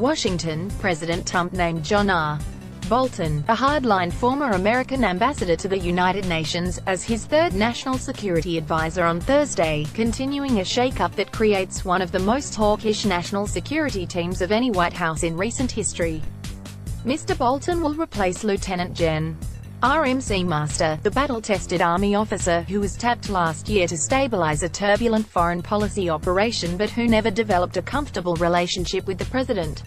Washington, President Trump named John R. Bolton, a hardline former American ambassador to the United Nations, as his third national security advisor on Thursday, continuing a shakeup that creates one of the most hawkish national security teams of any White House in recent history. Mr. Bolton will replace Lieutenant Gen. R. McMaster, the battle-tested Army officer who was tapped last year to stabilize a turbulent foreign policy operation but who never developed a comfortable relationship with the president.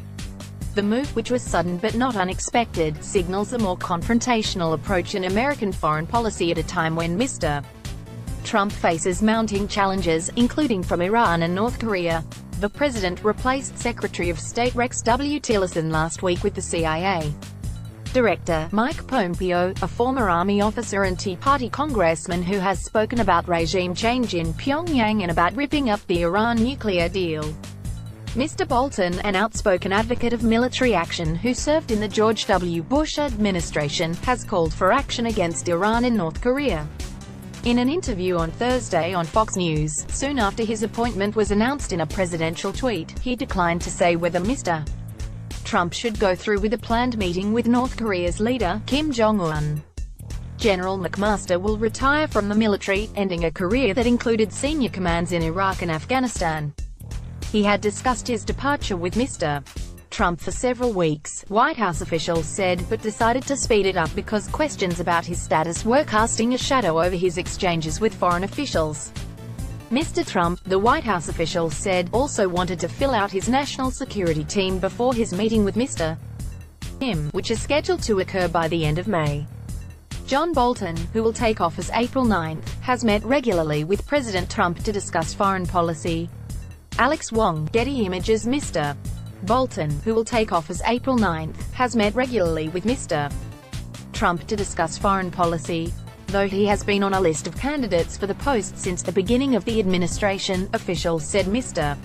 The move, which was sudden but not unexpected, signals a more confrontational approach in American foreign policy at a time when Mr. Trump faces mounting challenges, including from Iran and North Korea. The president replaced Secretary of State Rex W. Tillerson last week with the CIA Director, Mike Pompeo, a former Army officer and Tea Party congressman who has spoken about regime change in Pyongyang and about ripping up the Iran nuclear deal. Mr. Bolton, an outspoken advocate of military action who served in the George W. Bush administration, has called for action against Iran and North Korea. In an interview on Thursday on Fox News, soon after his appointment was announced in a presidential tweet, he declined to say whether Mr. Trump should go through with a planned meeting with North Korea's leader, Kim Jong-un. General McMaster will retire from the military, ending a career that included senior commands in Iraq and Afghanistan. He had discussed his departure with Mr. Trump for several weeks, White House officials said, but decided to speed it up because questions about his status were casting a shadow over his exchanges with foreign officials. Mr. Trump, the White House officials said, also wanted to fill out his national security team before his meeting with Mr. Kim, which is scheduled to occur by the end of May. John Bolton, who will take office April 9, has met regularly with President Trump to discuss foreign policy. Alex Wong, Getty Images. Mr. Bolton, who will take office April 9, has met regularly with Mr. Trump to discuss foreign policy. Though he has been on a list of candidates for the post since the beginning of the administration, officials said Mr.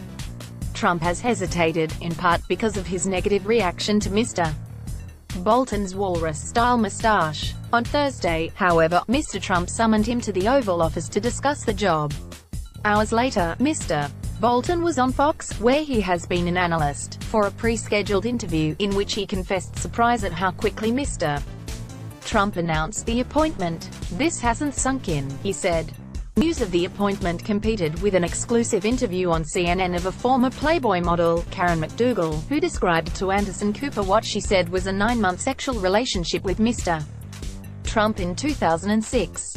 Trump has hesitated, in part because of his negative reaction to Mr. Bolton's walrus-style mustache. On Thursday, however, Mr. Trump summoned him to the Oval Office to discuss the job. Hours later, Mr. Bolton was on Fox, where he has been an analyst, for a pre-scheduled interview, in which he confessed surprise at how quickly Mr. Trump announced the appointment. "This hasn't sunk in," he said. News of the appointment competed with an exclusive interview on CNN of a former Playboy model, Karen McDougal, who described to Anderson Cooper what she said was a 9-month sexual relationship with Mr. Trump in 2006.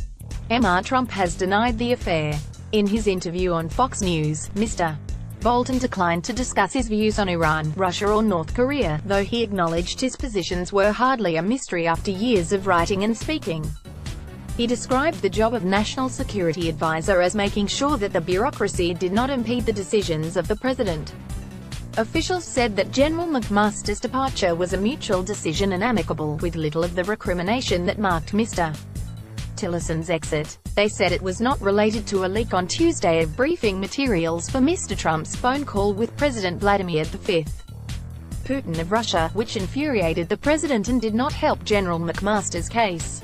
Trump has denied the affair. In his interview on Fox News, Mr. Bolton declined to discuss his views on Iran, Russia or North Korea, though he acknowledged his positions were hardly a mystery after years of writing and speaking. He described the job of National Security Advisor as making sure that the bureaucracy did not impede the decisions of the president. Officials said that General McMaster's departure was a mutual decision and amicable, with little of the recrimination that marked Mr. Tillerson's exit. They said it was not related to a leak on Tuesday of briefing materials for Mr. Trump's phone call with President Vladimir V. Putin of Russia, which infuriated the president and did not help General McMaster's case.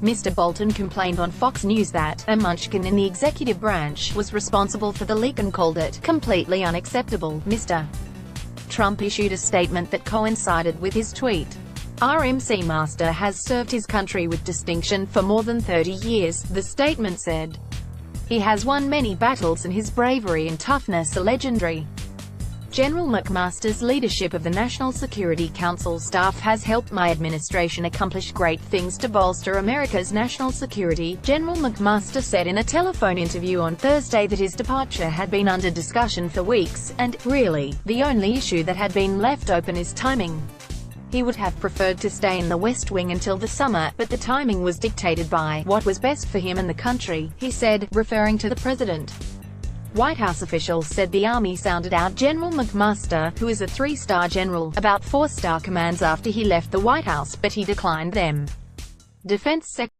Mr. Bolton complained on Fox News that a munchkin in the executive branch was responsible for the leak and called it completely unacceptable. Mr. Trump issued a statement that coincided with his tweet. McMaster has served his country with distinction for more than 30 years, the statement said. He has won many battles and his bravery and toughness are legendary. General McMaster's leadership of the National Security Council staff has helped my administration accomplish great things to bolster America's national security, General McMaster said in a telephone interview on Thursday that his departure had been under discussion for weeks, and, really, the only issue that had been left open is timing. He would have preferred to stay in the West Wing until the summer, but the timing was dictated by what was best for him and the country, he said, referring to the president. White House officials said the Army sounded out General McMaster, who is a 3-star general, about 4-star commands after he left the White House, but he declined them. Defense Secretary